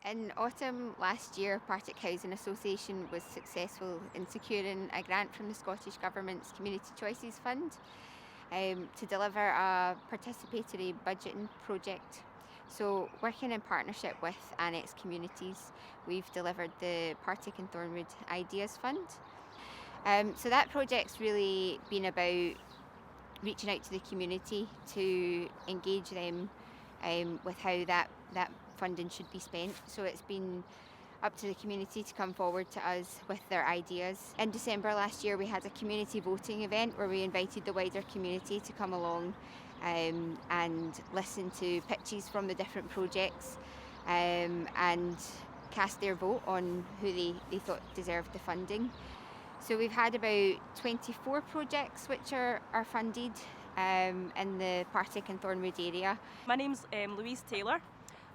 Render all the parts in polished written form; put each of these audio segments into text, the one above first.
In autumn last year, Partick Housing Association was successful in securing a grant from the Scottish Government's Community Choices Fund to deliver a participatory budgeting project. So, working in partnership with Annex Communities, we've delivered the Partick and Thornwood Ideas Fund. So that project's really been about reaching out to the community to engage them with how that funding should be spent. So it's been up to the community to come forward to us with their ideas. In December last year, we had a community voting event where we invited the wider community to come along and listen to pitches from the different projects and cast their vote on who they thought deserved the funding. So we've had about 24 projects which are funded in the Partick and Thornwood area. My name's Louise Taylor,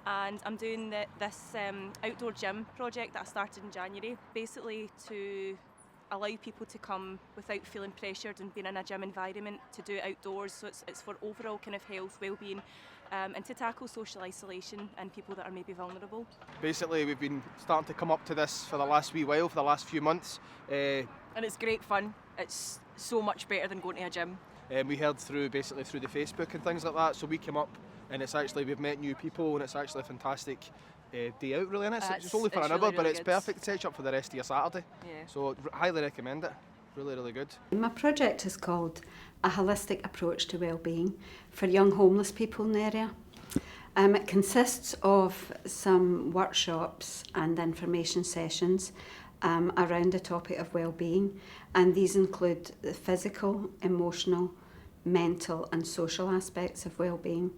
and I'm doing this outdoor gym project that I started in January, basically to allow people to come without feeling pressured and being in a gym environment to do it outdoors. So it's for overall kind of health, well-being, and to tackle social isolation and people that are maybe vulnerable. Basically, we've been starting to come up to this for the last wee while, for the last few months. And it's great fun. It's so much better than going to a gym. We heard through the Facebook and things like that, so we came up and we've met new people, and it's actually a fantastic day out really, and it's only for an hour, really, but it's good. perfect to catch up for the rest of your Saturday. Yeah. So highly recommend it. Really good. My project is called A Holistic Approach to Wellbeing for Young Homeless People in the area. It consists of some workshops and information sessions around the topic of wellbeing, and these include the physical, emotional, mental and social aspects of wellbeing.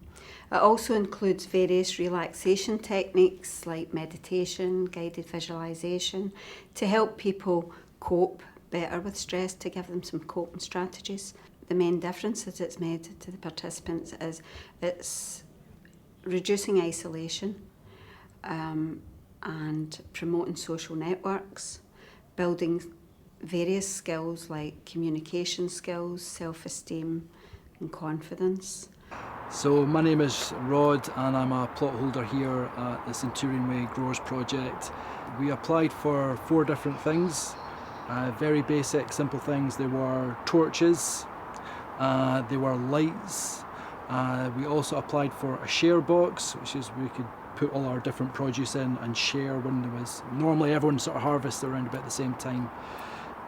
It also includes various relaxation techniques like meditation, guided visualisation, to help people cope better with stress, to give them some coping strategies. The main difference that it's made to the participants is it's reducing isolation and promoting social networks, building various skills like communication skills, self-esteem and confidence. So my name is Rod and I'm a plot holder here at the Centurion Way Growers Project. We applied for 4 different things, very basic, simple things. They were torches, they were lights. We also applied for a share box, which is we could put all our different produce in and share when there was, normally everyone sort of harvests around about the same time.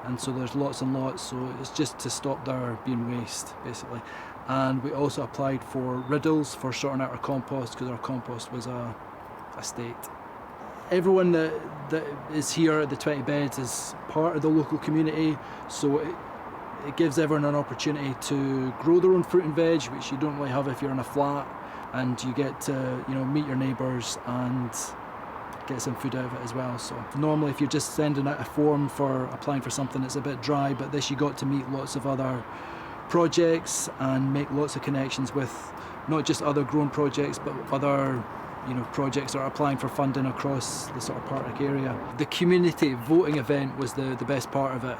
And so there's lots and lots, so it's just to stop there being waste, basically. And we also applied for riddles for sorting out our compost, because our compost was a state. Everyone that is here at the 20 beds is part of the local community, so it gives everyone an opportunity to grow their own fruit and veg, which you don't really have if you're in a flat, and you get to meet your neighbours and get some food out of it as well. So normally if you're just sending out a form for applying for something, it's a bit dry, but this you got to meet lots of other projects and make lots of connections with not just other grown projects but other projects that are applying for funding across the sort of Partick area. The community voting event was the best part of it,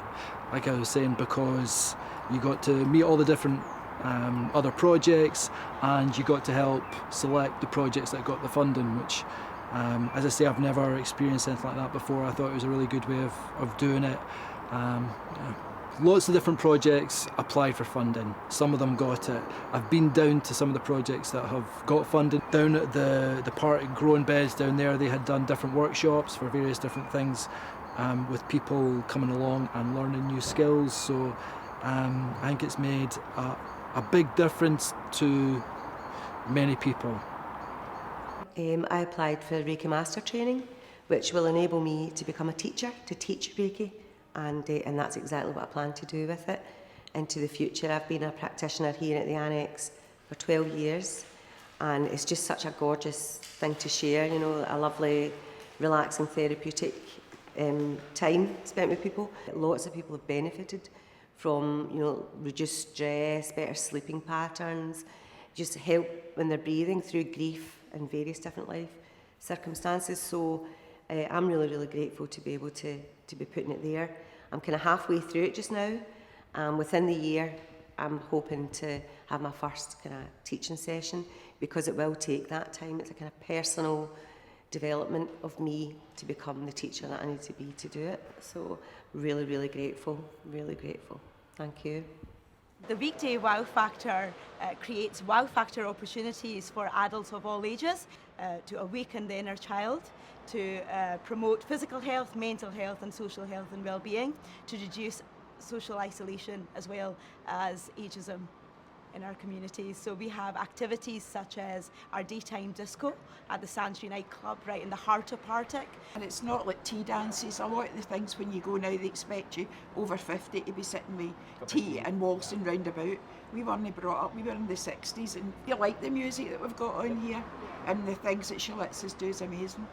like I was saying, because you got to meet all the different other projects and you got to help select the projects that got the funding, which as I say, I've never experienced anything like that before. I thought it was a really good way of doing it. Lots of different projects applied for funding. Some of them got it. I've been down to some of the projects that have got funding. Down at the Partick growing beds down there, they had done different workshops for various different things with people coming along and learning new skills. So I think it's made a big difference to many people. I applied for Reiki Master training, which will enable me to become a teacher, to teach Reiki, and that's exactly what I plan to do with it into the future. I've been a practitioner here at the Annex for 12 years, and it's just such a gorgeous thing to share, a lovely, relaxing, therapeutic time spent with people. Lots of people have benefited from, reduced stress, better sleeping patterns, just help when they're breathing through grief and various different life circumstances. So I'm really grateful to be able to be putting it there. I'm kind of halfway through it just now. Within the year, I'm hoping to have my first kind of teaching session, because it will take that time. It's a kind of personal development of me to become the teacher that I need to be to do it. So really, really grateful, really grateful. Thank you. The weekday wow factor creates wow factor opportunities for adults of all ages to awaken the inner child, to promote physical health, mental health and social health and well-being, to reduce social isolation as well as ageism in our communities. So we have activities such as our daytime disco at the Sandry nightclub right in the heart of Partick. And it's not like tea dances. A lot of the things when you go now, they expect you over 50 to be sitting with tea and waltzing round about. We weren't brought up, we were in the 60s, and you like the music that we've got on here, and the things that she lets us do is amazing.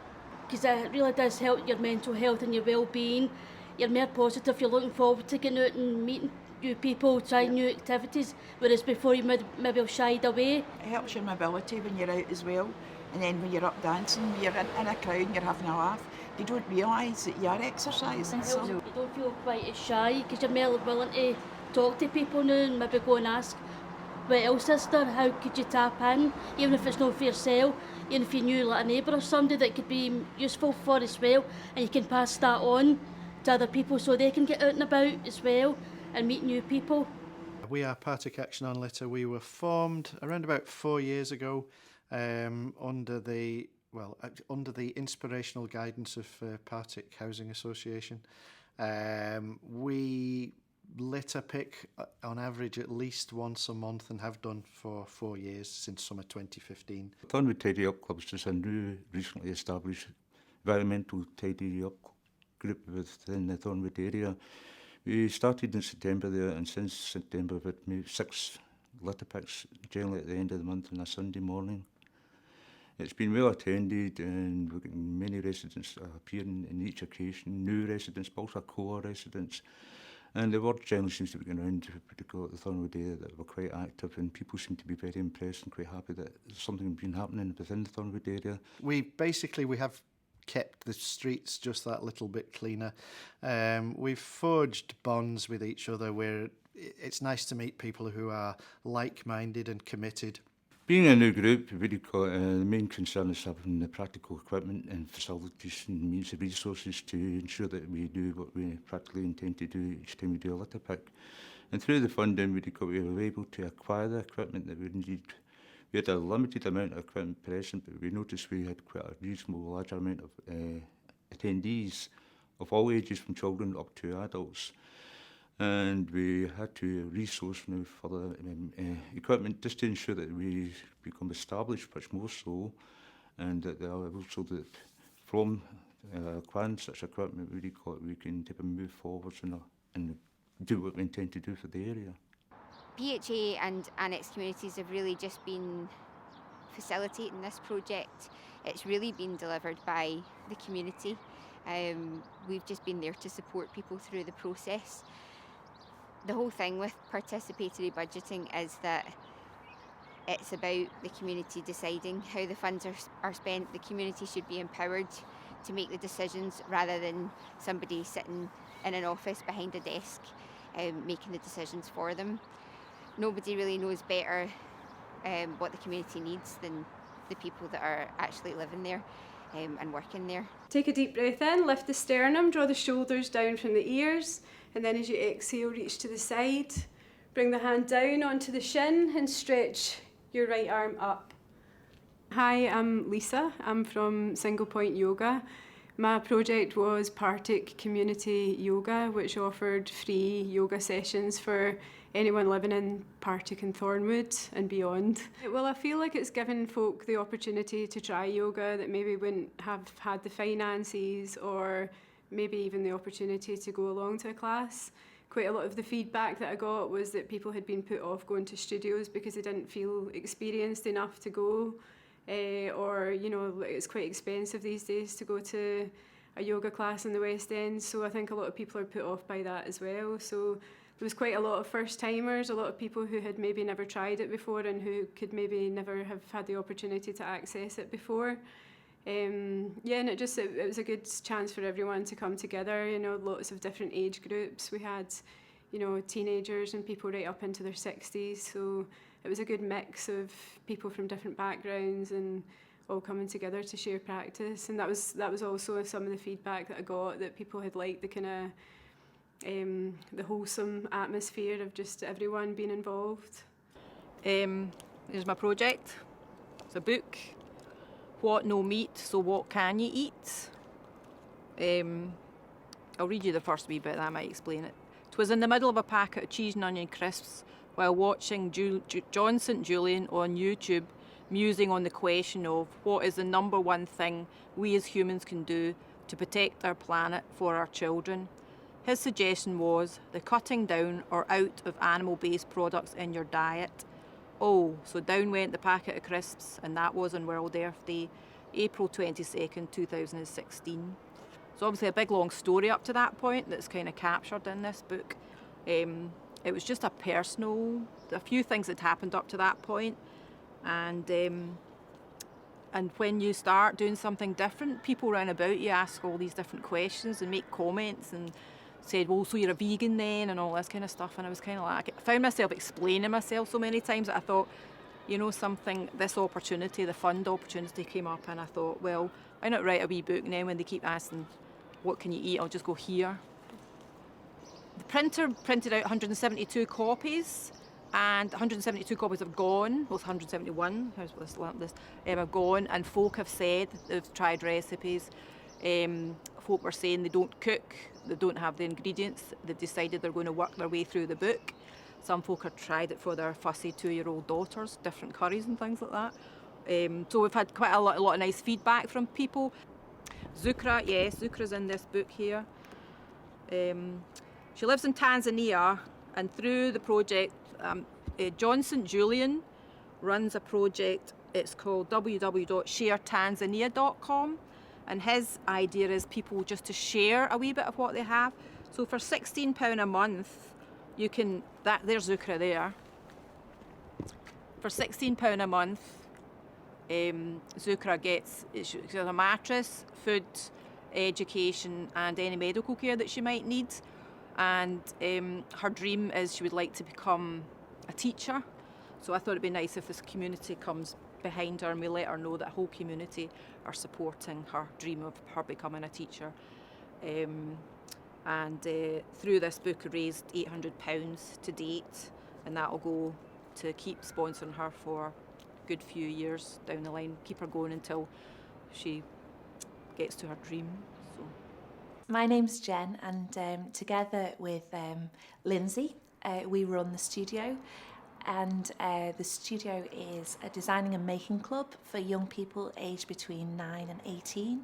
Because it really does help your mental health and your well-being. You're more positive, you're looking forward to getting out and meeting new people, trying new activities, whereas before you maybe shied away. It helps your mobility when you're out as well, and then when you're up dancing, you're in a crowd and you're having a laugh, they don't realise that you're exercising. So. You don't feel quite as shy because you're more willing to talk to people now and maybe go and ask what else is there, how could you tap in, even if it's not for yourself, even if you knew like a neighbour or somebody that could be useful for as well, and you can pass that on to other people so they can get out and about as well and meet new people. We are Partick Action on Litter. We were formed around about 4 years ago under the inspirational guidance of Partick Housing Association. We litter pick on average at least once a month and have done for 4 years since summer 2015. Thornwood Tidy Up Club is just a new, recently established environmental tidy up group within the Thornwood area. We started in September there, and since September we've had maybe 6 litter picks, generally at the end of the month on a Sunday morning. It's been well attended, and we're getting many residents appearing in each occasion, new residents, but also core residents. And the word generally seems to be going around, particularly at the Thornwood area, that we're quite active, and people seem to be very impressed and quite happy that there's something been happening within the Thornwood area. We have kept the streets just that little bit cleaner. We've forged bonds with each other where it's nice to meet people who are like-minded and committed. Being a new group, the main concern is having the practical equipment and facilities and means of resources to ensure that we do what we practically intend to do each time we do a litter pick. And through the funding, we were able to acquire the equipment that we needed. We had a limited amount of equipment present, but we noticed we had quite a reasonable large amount of attendees of all ages, from children up to adults. And we had to resource now further equipment just to ensure that we become established much more so, and that also that from acquiring such equipment we can type of move forwards and do what we intend to do for the area. PHA and Annex Communities have really just been facilitating this project. It's really been delivered by the community. We've just been there to support people through the process. The whole thing with participatory budgeting is that it's about the community deciding how the funds are spent. The community should be empowered to make the decisions rather than somebody sitting in an office behind a desk making the decisions for them. Nobody really knows better what the community needs than the people that are actually living there and working there. Take a deep breath in, lift the sternum, draw the shoulders down from the ears, and then as you exhale, reach to the side. Bring the hand down onto the shin and stretch your right arm up. Hi, I'm Lisa. I'm from Single Point Yoga. My project was Partick Community Yoga, which offered free yoga sessions for anyone living in Partick and Thornwood and beyond. Well, I feel like it's given folk the opportunity to try yoga that maybe wouldn't have had the finances or maybe even the opportunity to go along to a class. Quite a lot of the feedback that I got was that people had been put off going to studios because they didn't feel experienced enough to go. Or, you know, it's quite expensive these days to go to a yoga class in the West End, so I think a lot of people are put off by that as well. So there was quite a lot of first-timers, a lot of people who had maybe never tried it before and who could maybe never have had the opportunity to access it before. And it was a good chance for everyone to come together, you know, lots of different age groups. We had, you know, teenagers and people right up into their 60s, so it was a good mix of people from different backgrounds, and all coming together to share practice, and that was also some of the feedback that I got, that people had liked the kind of the wholesome atmosphere of just everyone being involved. Here's my project. It's a book. What no meat, so what can you eat? I'll read you the first wee bit, that might explain it. 'Twas in the middle of a packet of cheese and onion crisps while watching John St. Julian on YouTube musing on the question of what is the number one thing we as humans can do to protect our planet for our children. His suggestion was the cutting down or out of animal-based products in your diet. Oh, so down went the packet of crisps, and that was on World Earth Day, April 22nd, 2016. So obviously a big long story up to that point that's kind of captured in this book. It was just a few things that happened up to that point, and when you start doing something different, people round about you ask all these different questions and make comments and said, well, so you're a vegan then, and all this kind of stuff. And I was kind of like, I found myself explaining myself so many times that I thought, this opportunity, the fund opportunity came up, and I thought, well, why not write a wee book now when they keep asking, what can you eat? I'll just go here. The printer printed out 172 copies, and 172 copies have gone. Well, it's 171. Here's this have gone, and folk have said they've tried recipes. Folk were saying they don't cook, they don't have the ingredients. They've decided they're going to work their way through the book. Some folk have tried it for their fussy 2-year-old daughters, different curries and things like that. So we've had quite a lot of nice feedback from people. Zukra, yes, Zukra's in this book here. She lives in Tanzania, and through the project, John St. Julian runs a project. It's called www.sharetanzania.com, and his idea is people just to share a wee bit of what they have. So for £16 a month, you can, there's Zukra there. For £16 a month, Zukra gets a mattress, food, education, and any medical care that she might need. And her dream is she would like to become a teacher. So I thought it'd be nice if this community comes behind her and we let her know that the whole community are supporting her dream of her becoming a teacher. Through this book, I raised £800 to date, and that'll go to keep sponsoring her for a good few years down the line, keep her going until she gets to her dream. So. My name's Jen, and together with Lindsay, we run the studio. And the studio is a designing and making club for young people aged between 9 and 18.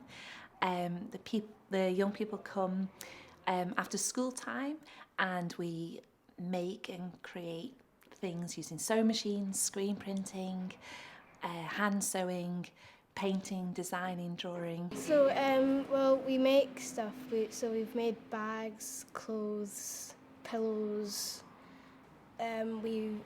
The young people come after school time, and we make and create things using sewing machines, screen printing, hand sewing, painting, designing, drawing. So, we make stuff. We've made bags, clothes, pillows. We've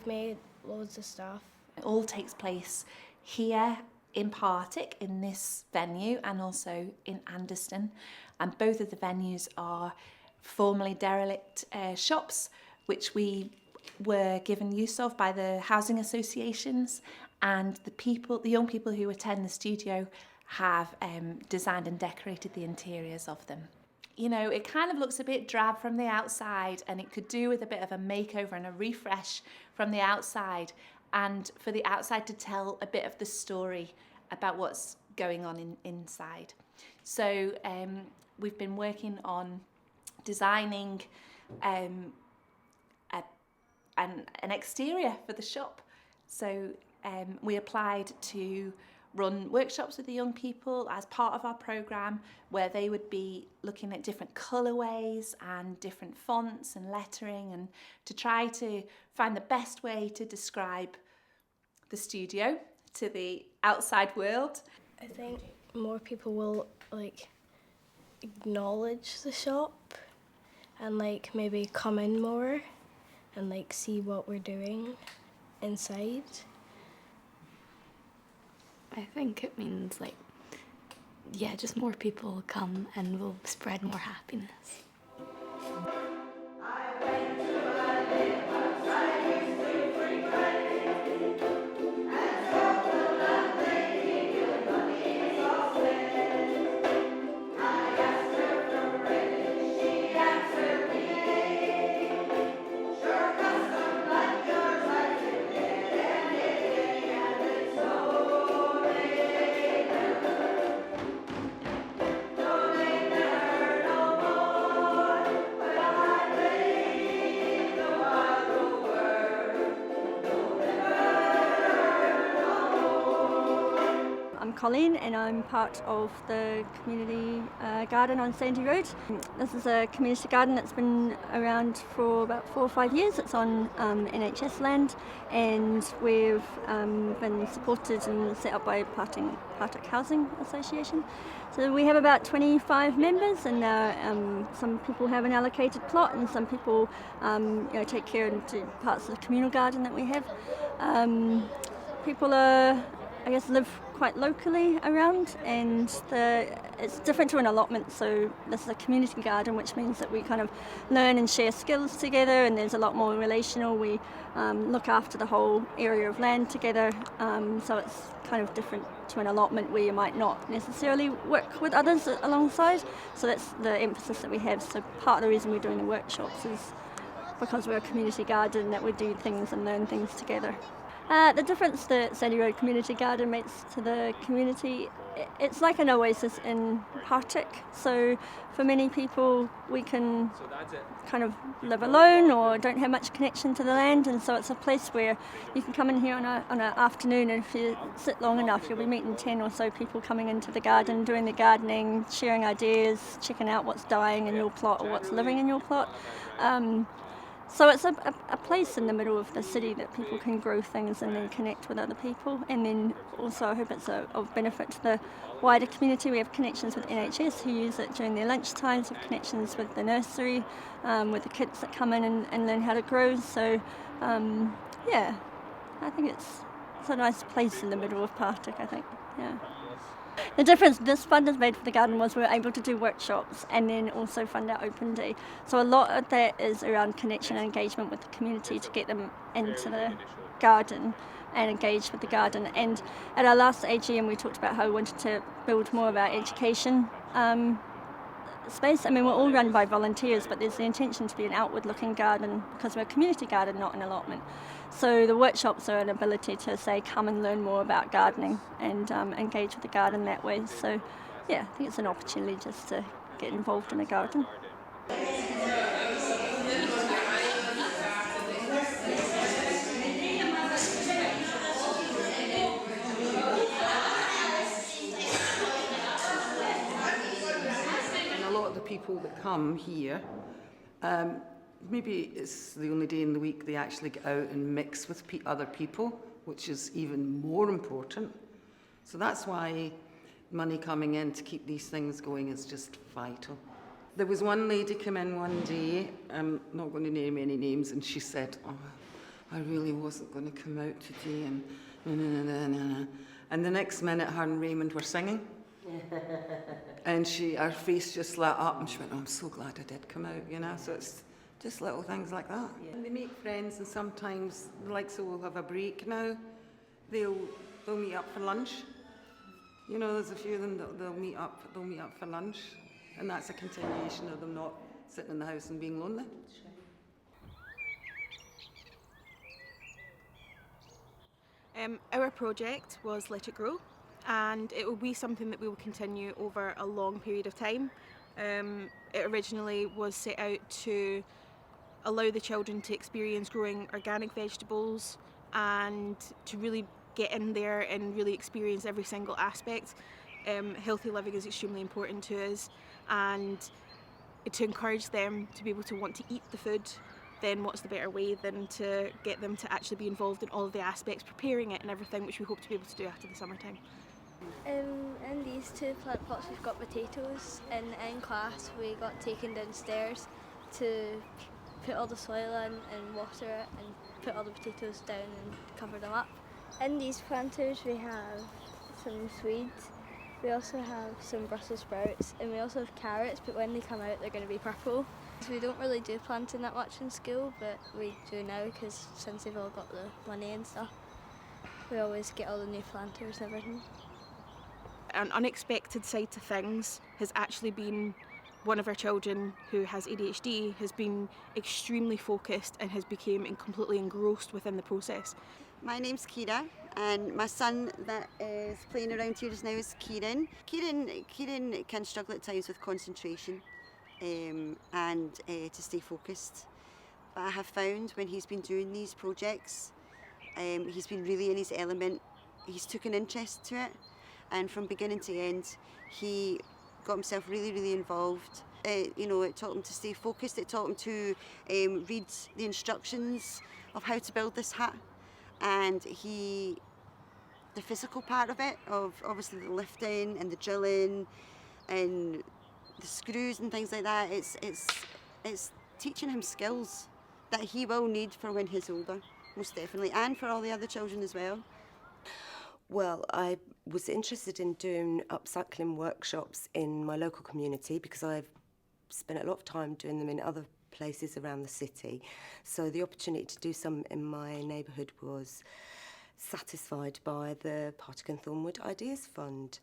made loads of stuff. It all takes place here in Partick, in this venue, and also in Anderston. And both of the venues are formerly derelict shops, which we were given use of by the housing associations, and the young people who attend the studio have designed and decorated the interiors of them. You know, it kind of looks a bit drab from the outside, and it could do with a bit of a makeover and a refresh from the outside, and for the outside to tell a bit of the story about what's going on inside. So we've been working on designing an exterior for the shop. So we applied to run workshops with the young people as part of our programme, where they would be looking at different colourways and different fonts and lettering, and to try to find the best way to describe the studio to the outside world. I think more people will acknowledge the shop and maybe come in more and see what we're doing inside. I think it means just more people will come and will spread more happiness. Colleen and I'm part of the community garden on Sandy Road. This is a community garden that's been around for about 4 or 5 years. It's on NHS land and we've been supported and set up by Partick Housing Association. So we have about 25 members and some people have an allocated plot and some people take care of parts of the communal garden that we have. People live quite locally around and it's different to an allotment, so this is a community garden, which means that we kind of learn and share skills together and there's a lot more relational. We look after the whole area of land together, so it's kind of different to an allotment where you might not necessarily work with others alongside, so that's the emphasis that we have. So part of the reason we're doing the workshops is because we're a community garden, that we do things and learn things together. The difference that Sandy Road Community Garden makes to the community, it's like an oasis in Partick. So for many people, we can kind of live alone or don't have much connection to the land, and so it's a place where you can come in here on an afternoon, and if you sit long enough, you'll be meeting 10 or so people coming into the garden, doing the gardening, sharing ideas, checking out what's dying in your plot or what's living in your plot. So it's a place in the middle of the city that people can grow things and then connect with other people. And then also I hope it's of benefit to the wider community. We have connections with NHS who use it during their lunch times, we have connections with the nursery, with the kids that come in and learn how to grow. So I think it's a nice place in the middle of Partick, I think, yeah. The difference this fund has made for the garden was we were able to do workshops and then also fund our open day. So a lot of that is around connection and engagement with the community to get them into the garden and engage with the garden. And at our last AGM we talked about how we wanted to build more of our education space. I mean, we're all run by volunteers, but there's the intention to be an outward-looking garden because we're a community garden, not an allotment. So the workshops are an ability to say, come and learn more about gardening and engage with the garden that way. So, yeah, I think it's an opportunity just to get involved in a garden. And a lot of the people that come here, maybe it's the only day in the week they actually get out and mix with other people, which is even more important. So that's why money coming in to keep these things going is just vital. There was one lady come in one day, I'm not going to name any names, and she said, "Oh, I really wasn't going to come out today," and the next minute her and Raymond were singing. And her face just lit up and she went, "Oh, I'm so glad I did come out," so it's just little things like that. Yeah. And they make friends, and sometimes, like, so we'll have a break now, they'll meet up for lunch. There's a few of them that they'll meet up for lunch, and that's a continuation of them not sitting in the house and being lonely. Our project was Let It Grow, and it will be something that we will continue over a long period of time. It originally was set out to allow the children to experience growing organic vegetables and to really get in there and really experience every single aspect. Healthy living is extremely important to us, and to encourage them to be able to want to eat the food, then what's the better way than to get them to actually be involved in all of the aspects, preparing it and everything, which we hope to be able to do after the summertime. In these two plant pots we've got potatoes, and in class we got taken downstairs to put all the soil in and water it and put all the potatoes down and cover them up. In these planters we have some Swedes, we also have some Brussels sprouts, and we also have carrots, but when they come out they're going to be purple. So we don't really do planting that much in school, but we do now because since they've all got the money and stuff, we always get all the new planters and everything. An unexpected side to things has actually been one of our children who has ADHD has been extremely focused and has become completely engrossed within the process. My name's Kira, and my son that is playing around here just now is Kieran. Kieran can struggle at times with concentration and to stay focused. But I have found when he's been doing these projects, he's been really in his element. He's took an interest to it, and from beginning to end he got himself really involved. It taught him to stay focused, it taught him to read the instructions of how to build this hat, and the physical part of it, of obviously the lifting and the drilling and the screws and things like that, it's teaching him skills that he will need for when he's older, most definitely, and for all the other children as well. Well, I was interested in doing upcycling workshops in my local community because I've spent a lot of time doing them in other places around the city. So the opportunity to do some in my neighbourhood was satisfied by the Partick and Thornwood Ideas Fund.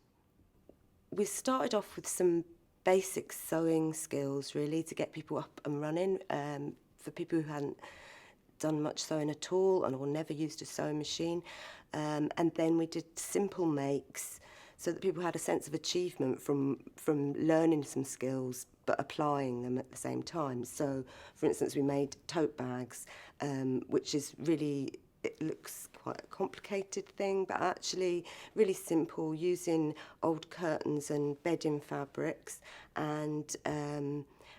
We started off with some basic sewing skills, really, to get people up and running. For people who hadn't done much sewing at all or never used a sewing machine. And then we did simple makes so that people had a sense of achievement from learning some skills but applying them at the same time. So, for instance, we made tote bags, which is really, it looks quite a complicated thing, but actually really simple, using old curtains and bedding fabrics and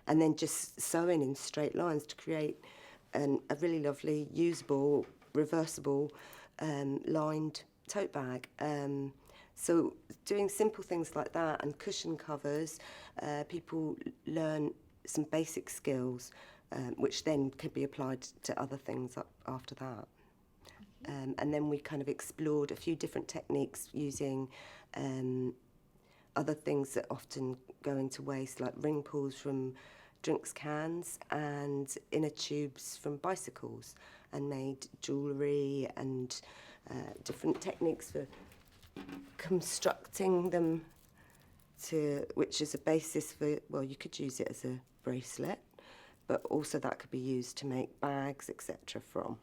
then just sewing in straight lines to create a really lovely, usable, reversible, lined tote bag. So doing simple things like that and cushion covers, people learn some basic skills, which then can be applied to other things after that. And then we kind of explored a few different techniques using other things that often go into waste, like ring pulls from drinks cans and inner tubes from bicycles, and made jewellery and different techniques for constructing them which is a basis for, well, you could use it as a bracelet, but also that could be used to make bags, etc. from.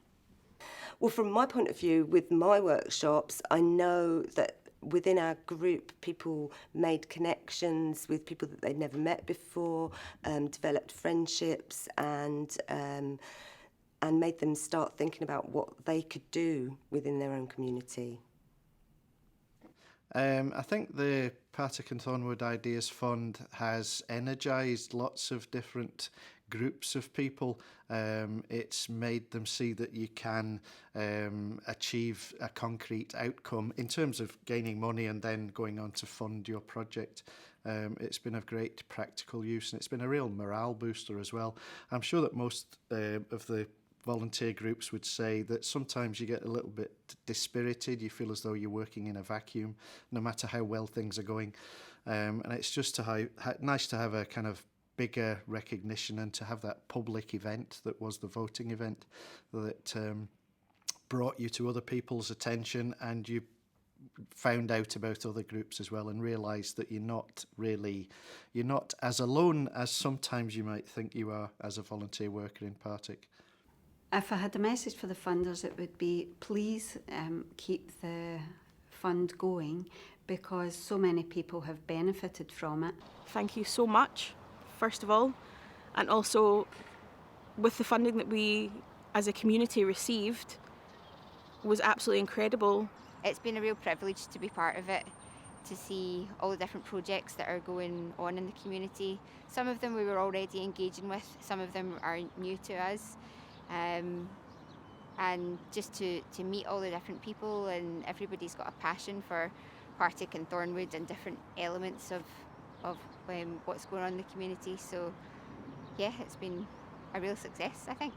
Well, from my point of view, with my workshops, I know that within our group, people made connections with people that they'd never met before, developed friendships, and made them start thinking about what they could do within their own community. I think the Partick and Thornwood Ideas Fund has energised lots of different groups of people. It's made them see that you can achieve a concrete outcome in terms of gaining money and then going on to fund your project. It's been of great practical use, and it's been a real morale booster as well. I'm sure that most of the volunteer groups would say that sometimes you get a little bit dispirited. You feel as though you're working in a vacuum, no matter how well things are going. And it's just nice to have a kind of bigger recognition and to have that public event that was the voting event that brought you to other people's attention, and you found out about other groups as well and realised that you're not as alone as sometimes you might think you are as a volunteer worker in Partick. If I had a message for the funders, it would be please keep the fund going, because so many people have benefited from it. Thank you so much, first of all, and also with the funding that we as a community received was absolutely incredible. It's been a real privilege to be part of it, to see all the different projects that are going on in the community. Some of them we were already engaging with, some of them are new to us. And just to meet all the different people, and everybody's got a passion for Partick and Thornwood and different elements of what's going on in the community. So yeah, it's been a real success, I think.